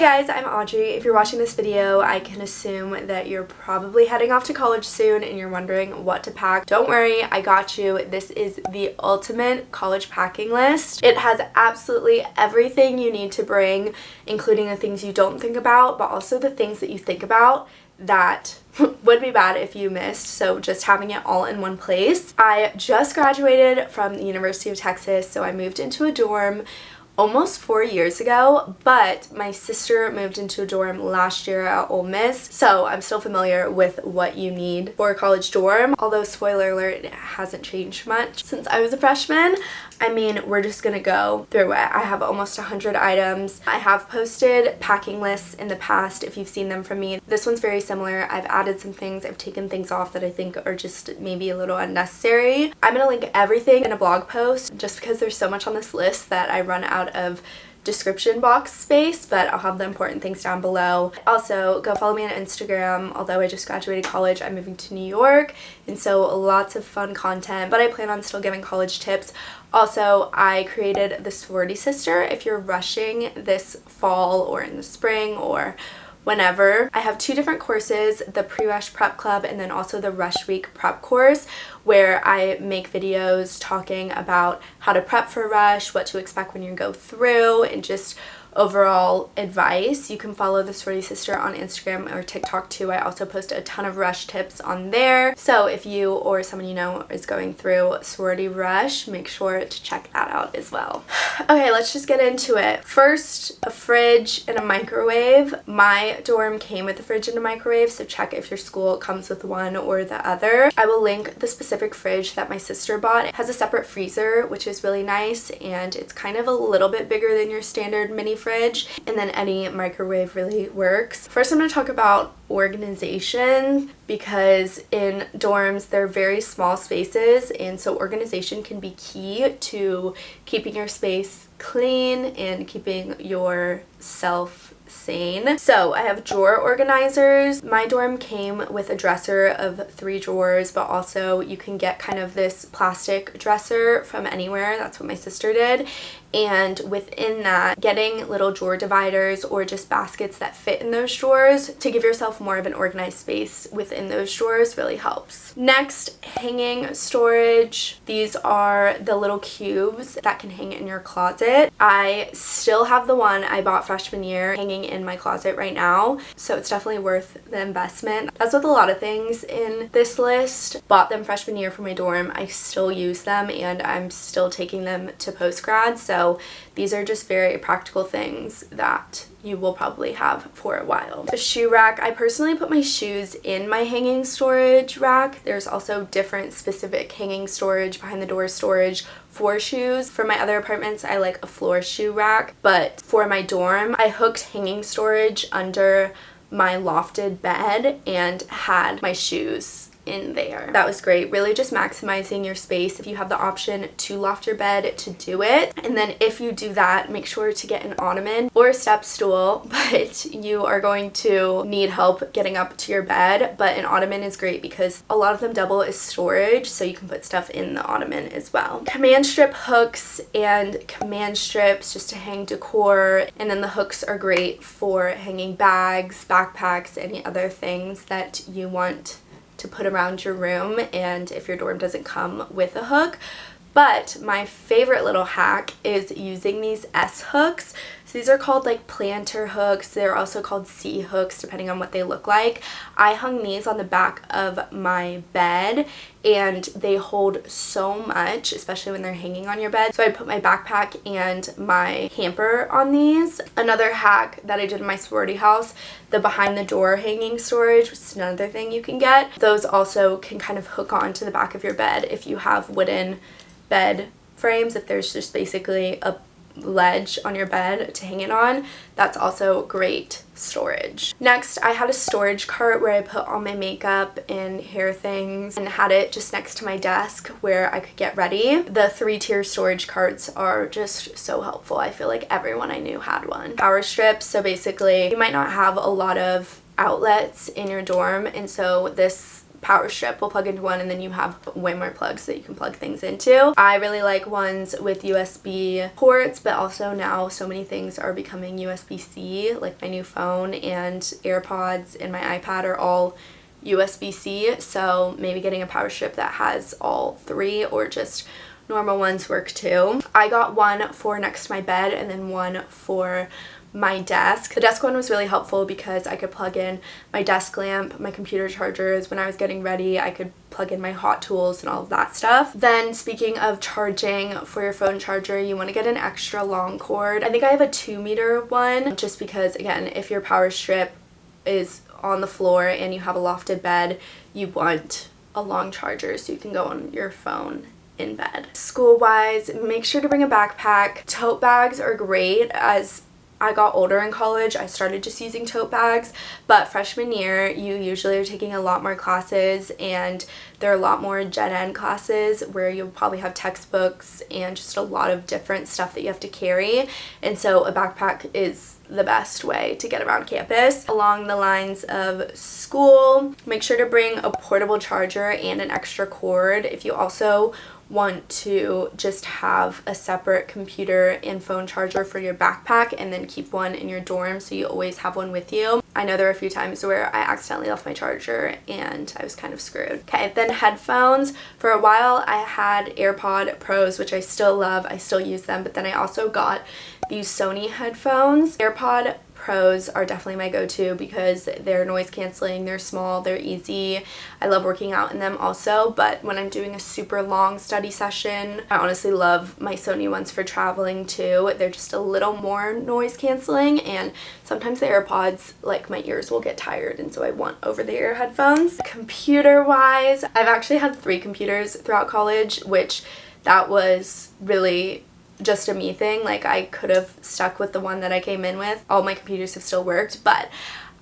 guys, I'm Audrey. If you're watching this video, I can assume that you're probably heading off to college soon and you're wondering what to pack. Don't worry, I got you. This is the ultimate college packing list. It has absolutely everything you need to bring, including the things you don't think about, but also the things that you think about that would be bad if you missed, so just having it all in one place. I just graduated from the University of Texas, so I moved into a dorm almost 4 years ago, but my sister moved into a dorm last year at Ole Miss, so I'm still familiar with what you need for a college dorm, although spoiler alert, it hasn't changed much since I was a freshman. I mean, we're just gonna go through it. I have almost 100 items. I have posted packing lists in the past if you've seen them from me. This one's very similar. I've added some things, I've taken things off that I think are just maybe a little unnecessary. I'm gonna link everything in a blog post just because there's so much on this list that I run out of description box space, but I'll have the important things down below. Also, go follow me on Instagram. Although I just graduated college, I'm moving to New York, and so lots of fun content, but I plan on still giving college tips. Also, I created the Sorority Sister if you're rushing this fall or in the spring or whenever. I have two different courses, the pre-rush prep club and then also the rush week prep course, where I make videos talking about how to prep for rush, what to expect when you go through, and just overall advice. You can follow the Sorority Sister on Instagram or TikTok too. I also post a ton of rush tips on there. So if you or someone you know is going through sorority rush, make sure to check that out as well. Okay, let's just get into it. First, a fridge and a microwave. My dorm came with a fridge and a microwave, so check if your school comes with one or the other. I will link the specific fridge that my sister bought. It has a separate freezer, which is really nice, and it's kind of a little bit bigger than your standard mini fridge, and then any microwave really works. First, I'm going to talk about organization, because in dorms they're very small spaces, and so organization can be key to keeping your space clean and keeping yourself sane. So I have drawer organizers. My dorm came with a dresser of 3 drawers, but also you can get kind of this plastic dresser from anywhere. That's what my sister did. And within that, getting little drawer dividers or just baskets that fit in those drawers to give yourself more of an organized space within those drawers really helps. Next, hanging storage. These are the little cubes that can hang in your closet. I still have the one I bought freshman year hanging in my closet right now, so it's definitely worth the investment. As with a lot of things in this list, bought them freshman year for my dorm. I still use them and I'm still taking them to post-grad, so these are just very practical things that you will probably have for a while. A shoe rack. I personally put my shoes in my hanging storage rack. There's also different specific hanging storage, behind the door storage for shoes. For my other apartments, I like a floor shoe rack, but for my dorm, I hooked hanging storage under my lofted bed and had my shoes in there. That was great. Really just maximizing your space. If you have the option to loft your bed, to do it. And then if you do that, make sure to get an ottoman or a step stool, but you are going to need help getting up to your bed. But an ottoman is great because a lot of them double as storage, so you can put stuff in the ottoman as well. Command strip hooks and command strips just to hang decor, and then the hooks are great for hanging bags, backpacks, any other things that you want to put around your room, and if your dorm doesn't come with a hook. But my favorite little hack is using these S hooks. So these are called like planter hooks. They're also called C hooks depending on what they look like. I hung these on the back of my bed and they hold so much, especially when they're hanging on your bed. So I put my backpack and my hamper on these. Another hack that I did in my sorority house, the behind the door hanging storage, which is another thing you can get. Those also can kind of hook onto the back of your bed if you have wooden bed frames. If there's just basically a ledge on your bed to hang it on, that's also great storage. Next, I had a storage cart where I put all my makeup and hair things and had it just next to my desk where I could get ready. The 3-tier storage carts are just so helpful. I feel like everyone I knew had one. Power strips, so basically you might not have a lot of outlets in your dorm, and so this power strip will plug into one, and then you have way more plugs that you can plug things into. I really like ones with USB ports, but also now so many things are becoming USB-C, like my new phone and AirPods and my iPad are all USB-C, so maybe getting a power strip that has all three or just normal ones work too. I got one for next to my bed and then one for my desk. The desk one was really helpful because I could plug in my desk lamp, my computer chargers. When I was getting ready, I could plug in my hot tools and all of that stuff. Then speaking of charging for your phone charger, you want to get an extra long cord. I think I have a 2-meter one just because, again, if your power strip is on the floor and you have a lofted bed, you want a long charger so you can go on your phone in bed. School-wise, make sure to bring a backpack. Tote bags are great. As I got older in college, I started just using tote bags, but freshman year, you usually are taking a lot more classes, and there are a lot more Gen Ed classes where you'll probably have textbooks and just a lot of different stuff that you have to carry, and so a backpack is the best way to get around campus. Along the lines of school, make sure to bring a portable charger and an extra cord. If you also want to just have a separate computer and phone charger for your backpack and then keep one in your dorm so you always have one with you. I know there were a few times where I accidentally left my charger and I was kind of screwed. Okay, then headphones. For a while I had AirPod Pros, which I still love. I still use them, but then I also got these Sony headphones. AirPod Pros are definitely my go-to because they're noise canceling, they're small, they're easy. I love working out in them also, but when I'm doing a super long study session, I honestly love my Sony ones for traveling too. They're just a little more noise canceling, and sometimes the AirPods, like, my ears will get tired, and so I want over-the-ear headphones. Computer-wise, I've actually had 3 computers throughout college, which that was really just a me thing. Like, I could have stuck with the one that I came in with. All my computers have still worked, but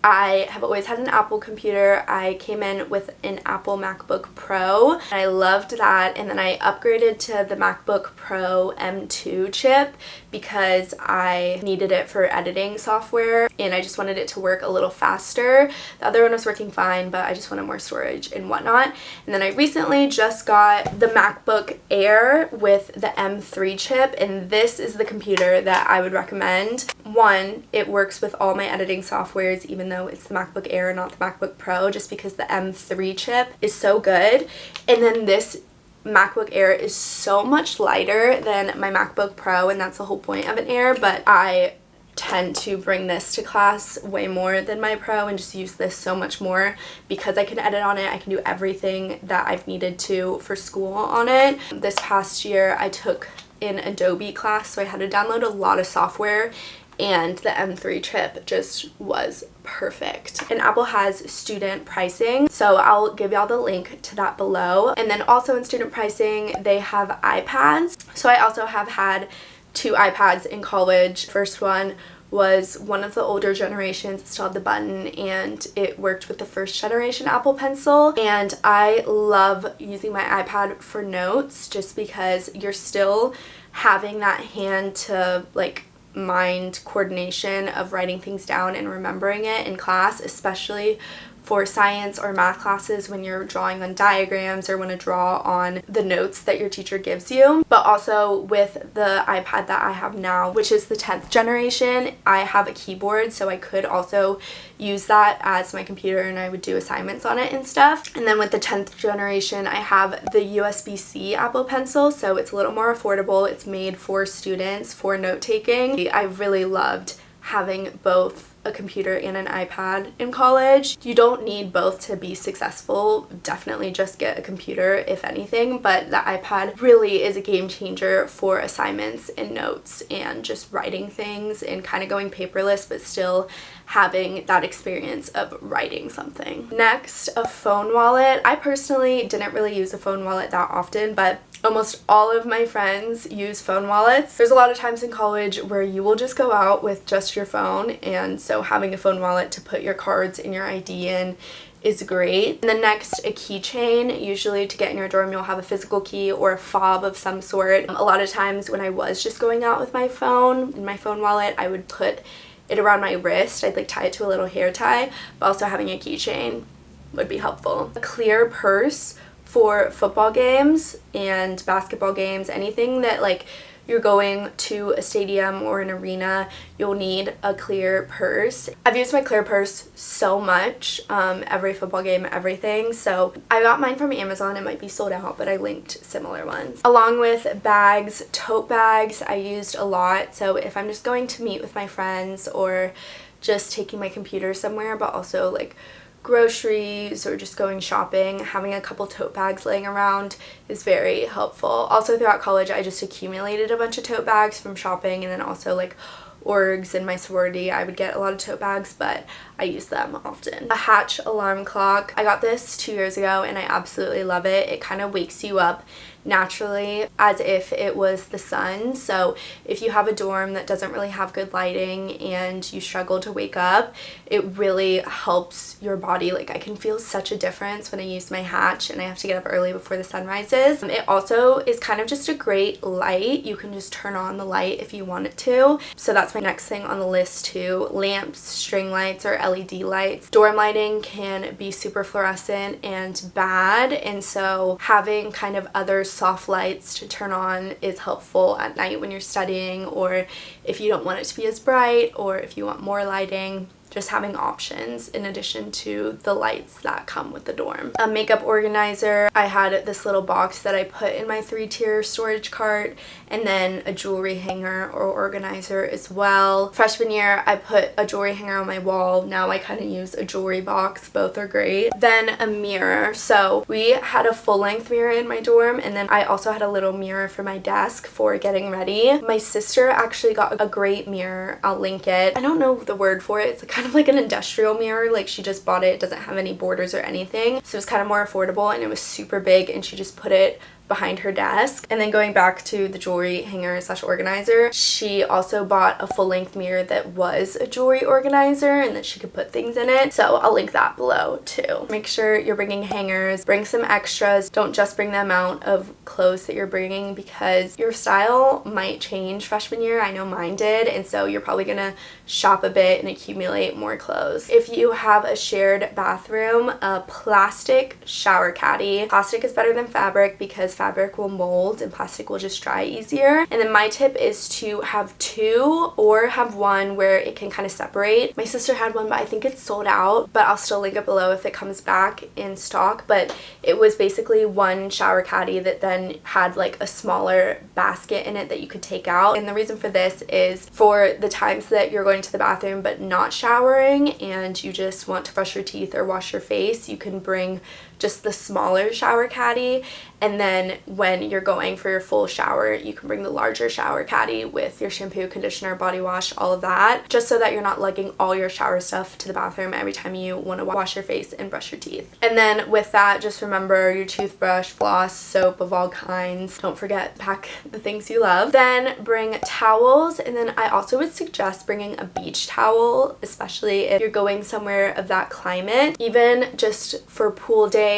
I have always had an Apple computer. I came in with an Apple MacBook Pro, and I loved that, and then I upgraded to the MacBook Pro M2 chip because I needed it for editing software, and I just wanted it to work a little faster. The other one was working fine, but I just wanted more storage and whatnot. And then I recently just got the MacBook Air with the M3 chip, and this is the computer that I would recommend. One, it works with all my editing softwares, even though it's the MacBook Air, not the MacBook Pro, just because the M3 chip is so good. And then this MacBook Air is so much lighter than my MacBook Pro, and that's the whole point of an Air, but I tend to bring this to class way more than my Pro and just use this so much more because I can edit on it. I can do everything that I've needed to for school on it. This past year I took an Adobe class, so I had to download a lot of software, and the M3 chip just was perfect. And Apple has student pricing, so I'll give y'all the link to that below. And then also in student pricing, they have iPads. So I also have had 2 iPads in college. First one was one of the older generations. It still had the button, and it worked with the first generation Apple Pencil. And I love using my iPad for notes just because you're still having that hand to, like, mind coordination of writing things down and remembering it in class, especially for science or math classes when you're drawing on diagrams or want to draw on the notes that your teacher gives you. But also with the iPad that I have now, which is the 10th generation, I have a keyboard, so I could also use that as my computer and I would do assignments on it and stuff. And then with the 10th generation, I have the USB-C Apple Pencil, so it's a little more affordable. It's made for students for note-taking. I really loved having both a computer and an iPad in college. You don't need both to be successful. Definitely just get a computer if anything, but the iPad really is a game changer for assignments and notes and just writing things and kind of going paperless but still having that experience of writing something. Next, a phone wallet. I personally didn't really use a phone wallet that often, but almost all of my friends use phone wallets. There's a lot of times in college where you will just go out with just your phone, and so having a phone wallet to put your cards and your ID in is great. And then next, a keychain. Usually to get in your dorm, you'll have a physical key or a fob of some sort. A lot of times when I was just going out with my phone in my phone wallet, I would put it around my wrist. I'd like tie it to a little hair tie, but also having a keychain would be helpful. A clear purse for football games and basketball games, anything that like you're going to a stadium or an arena, you'll need a clear purse. I've used my clear purse so much, every football game, everything. So I got mine from Amazon. It might be sold out, but I linked similar ones. Along with bags, tote bags I used a lot. So if I'm just going to meet with my friends or just taking my computer somewhere, but also like groceries or just going shopping, having a couple tote bags laying around is very helpful. Also throughout college I just accumulated a bunch of tote bags from shopping, and then also like orgs in my sorority I would get a lot of tote bags, but I use them often. A Hatch alarm clock. I got this 2 years ago and I absolutely love it. It kind of wakes you up naturally as if it was the sun. So if you have a dorm that doesn't really have good lighting and you struggle to wake up, it really helps your body. Like I can feel such a difference when I use my Hatch and I have to get up early before the sun rises. It also is kind of just a great light. You can just turn on the light if you want it to. So that's my next thing on the list too. Lamps, string lights, or LED lights. Dorm lighting can be super fluorescent and bad, and so having kind of other soft lights to turn on is helpful at night when you're studying, or if you don't want it to be as bright, or if you want more lighting. Just having options in addition to the lights that come with the dorm. A makeup organizer. I had this little box that I put in my 3-tier storage cart, and then a jewelry hanger or organizer as well. Freshman year I put a jewelry hanger on my wall. Now I kind of use a jewelry box. Both are great. Then a mirror. So we had a full-length mirror in my dorm, and then I also had a little mirror for my desk for getting ready. My sister actually got a great mirror. I'll link it. I don't know the word for it. It's kind of like an industrial mirror. Like she just bought it. It doesn't have any borders or anything, so it was kind of more affordable, and it was super big, and she just put it behind her desk. And then going back to the jewelry hanger slash organizer, she also bought a full-length mirror that was a jewelry organizer and that she could put things in it, so I'll link that below too. Make sure you're bringing hangers. Bring some extras. Don't just bring the amount of clothes that you're bringing, because your style might change freshman year. I know mine did, and so you're probably gonna shop a bit and accumulate more clothes. If you have a shared bathroom, a plastic shower caddy. Plastic is better than fabric because fabric will mold and plastic will just dry easier. And then my tip is to have 2 or have one where it can kind of separate. My sister had one, but I think it's sold out, but I'll still link it below if it comes back in stock. But it was basically one shower caddy that then had like a smaller basket in it that you could take out. And the reason for this is for the times that you're going to the bathroom but not showering and you just want to brush your teeth or wash your face, you can bring just the smaller shower caddy, and then when you're going for your full shower you can bring the larger shower caddy with your shampoo, conditioner, body wash, all of that, just so that you're not lugging all your shower stuff to the bathroom every time you want to wash your face and brush your teeth. And then with that, just remember your toothbrush, floss, soap of all kinds. Don't forget, pack the things you love. Then bring towels, and then I also would suggest bringing a beach towel, especially if you're going somewhere of that climate. Even just for pool days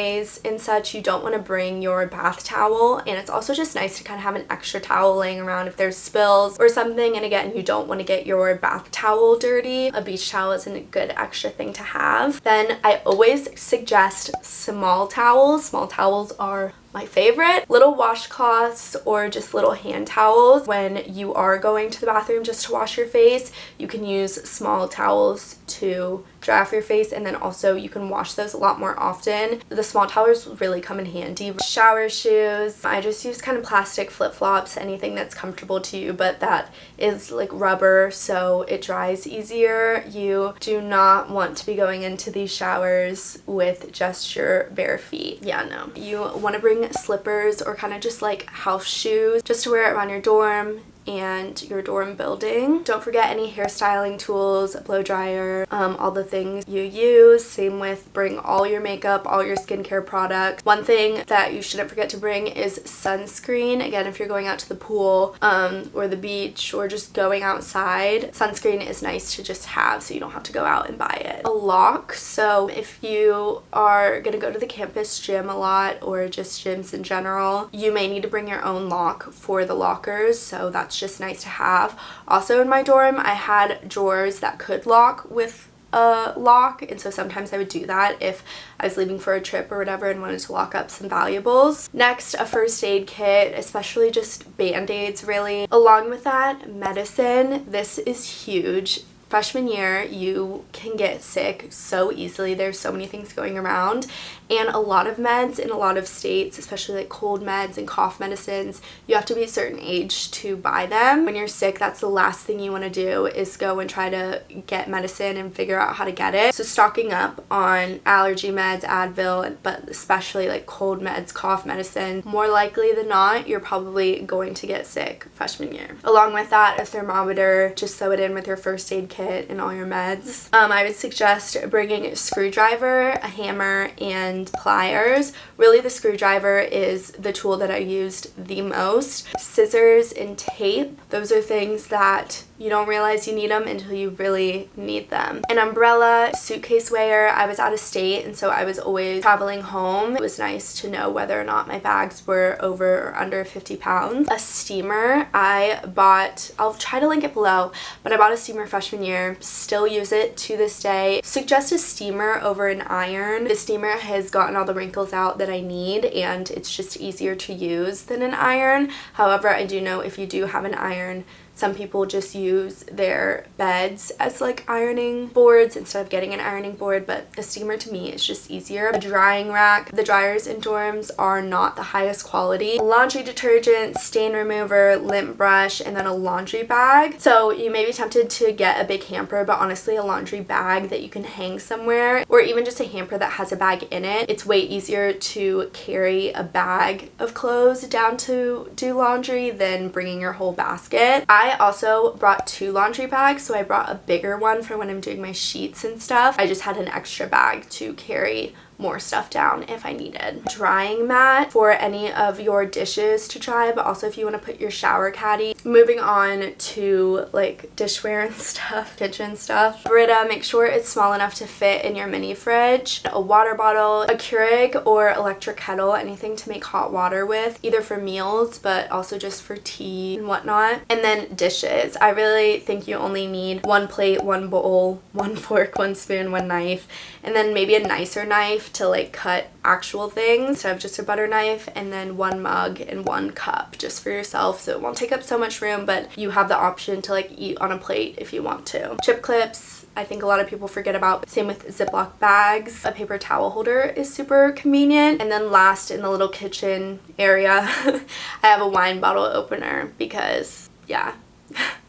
and such, you don't want to bring your bath towel, and it's also just nice to kind of have an extra towel laying around if there's spills or something. And again, you don't want to get your bath towel dirty. A beach towel is a good extra thing to have. Then I always suggest small towels. Small towels are my favorite. Little washcloths or just little hand towels. When you are going to the bathroom just to wash your face, you can use small towels to dry off your face, and then also you can wash those a lot more often. The small towels really come in handy. Shower shoes. I just use kind of plastic flip-flops, anything that's comfortable to you, but that is like rubber so it dries easier. You do not want to be going into these showers with just your bare feet. Yeah, no. You want to bring slippers or kind of just like house shoes just to wear around your dorm and your dorm building. Don't forget any hairstyling tools, blow dryer, all the things you use. Same with bring all your makeup, all your skincare products. One thing that you shouldn't forget to bring is sunscreen. Again, if you're going out to the pool or the beach or just going outside, sunscreen is nice to just have so you don't have to go out and buy it. A lock. So if you are gonna go to the campus gym a lot or just gyms in general, you may need to bring your own lock for the lockers, so that's just nice to have. Also in my dorm I had drawers that could lock with a lock, and so sometimes I would do that if I was leaving for a trip or whatever and wanted to lock up some valuables. Next, a first aid kit, especially just band-aids really. Along with that, medicine. This is huge. Freshman year, you can get sick so easily. There's so many things going around, and a lot of meds in a lot of states, especially like cold meds and cough medicines, you have to be a certain age to buy them. When you're sick, that's the last thing you want to do is go and try to get medicine and figure out how to get it. So stocking up on allergy meds, Advil, but especially like cold meds, cough medicine, more likely than not, you're probably going to get sick freshman year. Along with that, a thermometer, just throw it in with your first aid kit and all your meds. I would suggest bringing a screwdriver, a hammer, and pliers. Really, the screwdriver is the tool that I used the most. Scissors and tape, those are things that you don't realize you need them until you really need them. An umbrella, suitcase weigher. I was out of state, and so I was always traveling home. It was nice to know whether or not my bags were over or under 50 pounds. A steamer, I bought, I'll try to link it below, but I bought a steamer freshman year, still use it to this day. Suggest a steamer over an iron. The steamer has gotten all the wrinkles out that I need, and it's just easier to use than an iron. However, I do know if you do have an iron, some people just use their beds as like ironing boards instead of getting an ironing board, but a steamer to me is just easier. A drying rack. The dryers in dorms are not the highest quality. Laundry detergent, stain remover, lint brush, and then a laundry bag. So you may be tempted to get a big hamper, but honestly a laundry bag that you can hang somewhere, or even just a hamper that has a bag in it. It's way easier to carry a bag of clothes down to do laundry than bringing your whole basket. I also brought 2 laundry bags, so I brought a bigger one for when I'm doing my sheets and stuff. I just had an extra bag to carry more stuff down if I needed. Drying mat for any of your dishes to dry, but also if you want to put your shower caddy. Moving on to like dishware and stuff, kitchen stuff. Brita, make sure it's small enough to fit in your mini fridge. A water bottle, a Keurig or electric kettle, anything to make hot water with, either for meals but also just for tea and whatnot. And then dishes. I really think you only need 1 plate, 1 bowl, 1 fork, 1 spoon, 1 knife, and then maybe a nicer knife to like cut actual things instead of just a butter knife, and then 1 mug and 1 cup just for yourself, so it won't take up so much room, but you have the option to like eat on a plate if you want to. Chip clips, I think a lot of people forget about. Same with Ziploc bags. A paper towel holder is super convenient. And then last, in the little kitchen area, I have a wine bottle opener because yeah.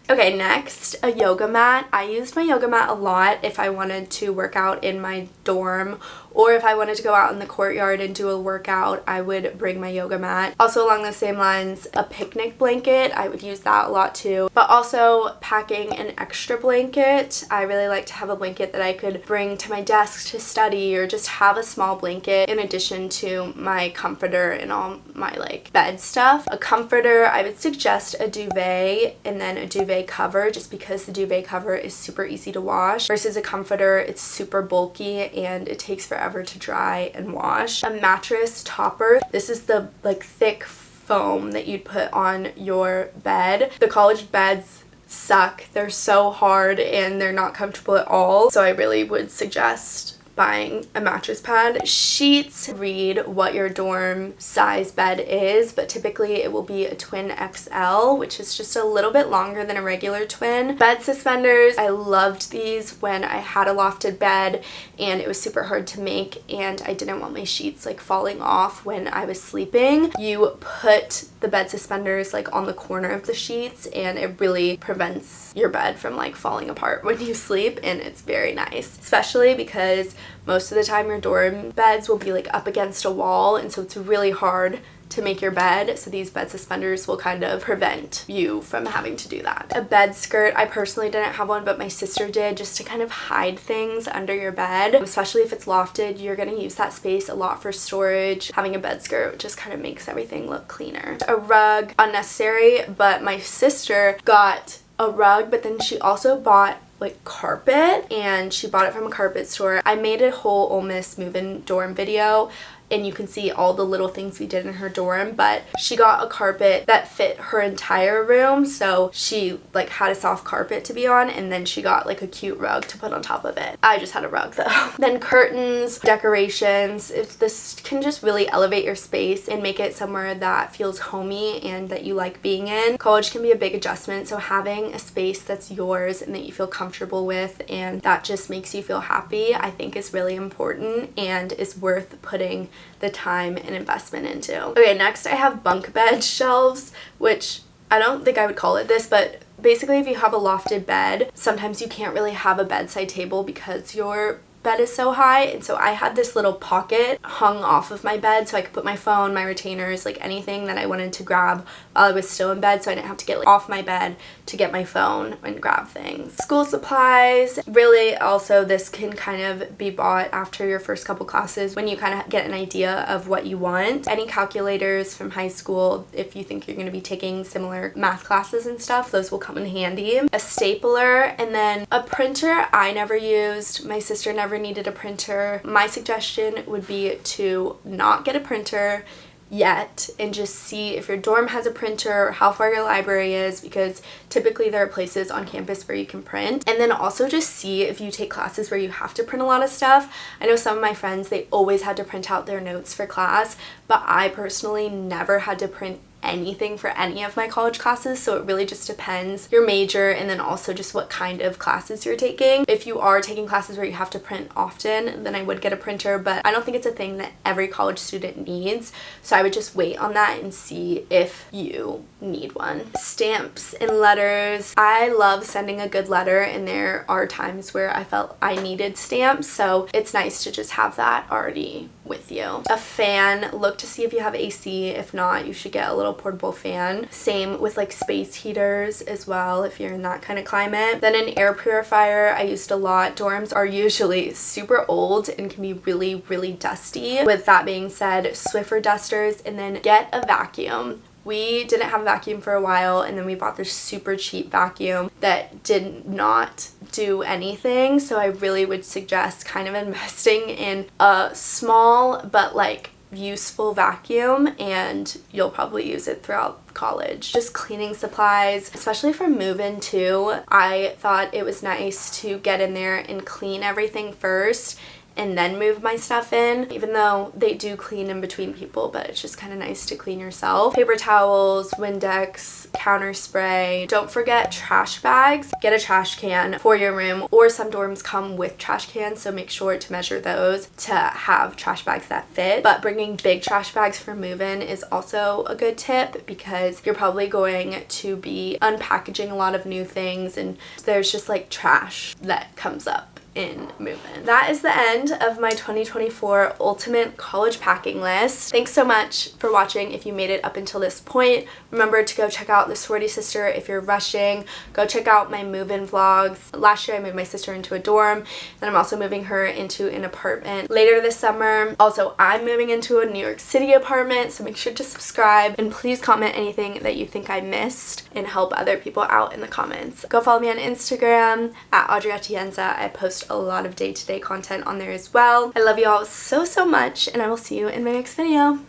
Okay, next, a yoga mat. I used my yoga mat a lot if I wanted to work out in my dorm, or if I wanted to go out in the courtyard and do a workout, I would bring my yoga mat. Also along the same lines, a picnic blanket. I would use that a lot too. But also packing an extra blanket. I really like to have a blanket that I could bring to my desk to study, or just have a small blanket in addition to my comforter and all my like bed stuff. A comforter, I would suggest a duvet and then a duvet cover, just because the duvet cover is super easy to wash, versus a comforter, it's super bulky and it takes forever to dry and wash. A mattress topper. This is the like thick foam that you'd put on your bed. The college beds suck. They're so hard and they're not comfortable at all, so I really would suggest buying a mattress pad. Sheets, read what your dorm size bed is, but typically it will be a twin XL, which is just a little bit longer than a regular twin. Bed suspenders, I loved these when I had a lofted bed and it was super hard to make and I didn't want my sheets like falling off when I was sleeping. You put the bed suspenders like on the corner of the sheets and it really prevents your bed from like falling apart when you sleep, and it's very nice, especially because most of the time your dorm beds will be like up against a wall, and so it's really hard to make your bed, so these bed suspenders will kind of prevent you from having to do that. A bed skirt, I personally didn't have one, but my sister did, just to kind of hide things under your bed, especially if it's lofted. You're going to use that space a lot for storage. Having a bed skirt just kind of makes everything look cleaner. A rug, unnecessary, but my sister got a rug, but then she also bought like carpet, and she bought it from a carpet store. I made a whole Ole Miss move-in dorm video and you can see all the little things we did in her dorm. But she got a carpet that fit her entire room, so she like had a soft carpet to be on, and then she got like a cute rug to put on top of it. I just had a rug though. Then curtains, decorations. This can just really elevate your space and make it somewhere that feels homey and that you like being in. College can be a big adjustment, so having a space that's yours and that you feel comfortable with and that just makes you feel happy, I think is really important and is worth putting the time and investment into. Okay, next I have bunk bed shelves, which I don't think I would call it this, but basically if you have a lofted bed, sometimes you can't really have a bedside table because your bed is so high, and so I had this little pocket hung off of my bed so I could put my phone, my retainers, like anything that I wanted to grab while I was still in bed, so I didn't have to get like off my bed to get my phone and grab things. School supplies, really also this can kind of be bought after your first couple classes when you kind of get an idea of what you want. Any calculators from high school, if you think you're going to be taking similar math classes and stuff, those will come in handy. A stapler, and then a printer I never used. My sister never needed a printer. My suggestion would be to not get a printer yet and just see if your dorm has a printer or how far your library is, because typically there are places on campus where you can print. And then also just see if you take classes where you have to print a lot of stuff. I know some of my friends, they always had to print out their notes for class, but I personally never had to print anything for any of my college classes, so it really just depends your major and then also just what kind of classes you're taking. If you are taking classes where you have to print often, then I would get a printer, but I don't think it's a thing that every college student needs, so I would just wait on that and see if you need one. Stamps and letters. I love sending a good letter, and there are times where I felt I needed stamps, so it's nice to just have that already with you. A fan, look to see if you have AC. If not, you should get a little portable fan. Same with like space heaters as well if you're in that kind of climate. Then an air purifier I used a lot. Dorms are usually super old and can be really dusty. With that being said, Swiffer dusters, and then get a vacuum. We didn't have a vacuum for a while, and then we bought this super cheap vacuum that did not do anything, so I really would suggest kind of investing in a small but like useful vacuum, and you'll probably use it throughout college. Just cleaning supplies, especially for move-in too. I thought it was nice to get in there and clean everything first and then move my stuff in, even though they do clean in between people, but it's just kind of nice to clean yourself. Paper towels, Windex, counter spray. Don't forget trash bags. Get a trash can for your room, or some dorms come with trash cans, so make sure to measure those to have trash bags that fit. But bringing big trash bags for move-in is also a good tip, because you're probably going to be unpackaging a lot of new things, and there's just like trash that comes up in move-in. That is the end of my 2024 ultimate college packing list. Thanks so much for watching if you made it up until this point. Remember to go check out the Sorority Sister if you're rushing. Go check out my move-in vlogs. Last year I moved my sister into a dorm, and I'm also moving her into an apartment later this summer. Also, I'm moving into a New York City apartment, so make sure to subscribe, and please comment anything that you think I missed and help other people out in the comments. Go follow me on Instagram at Audrey Atienza. I post a lot of day-to-day content on there as well. I love you all so much, and I will see you in my next video.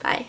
Bye.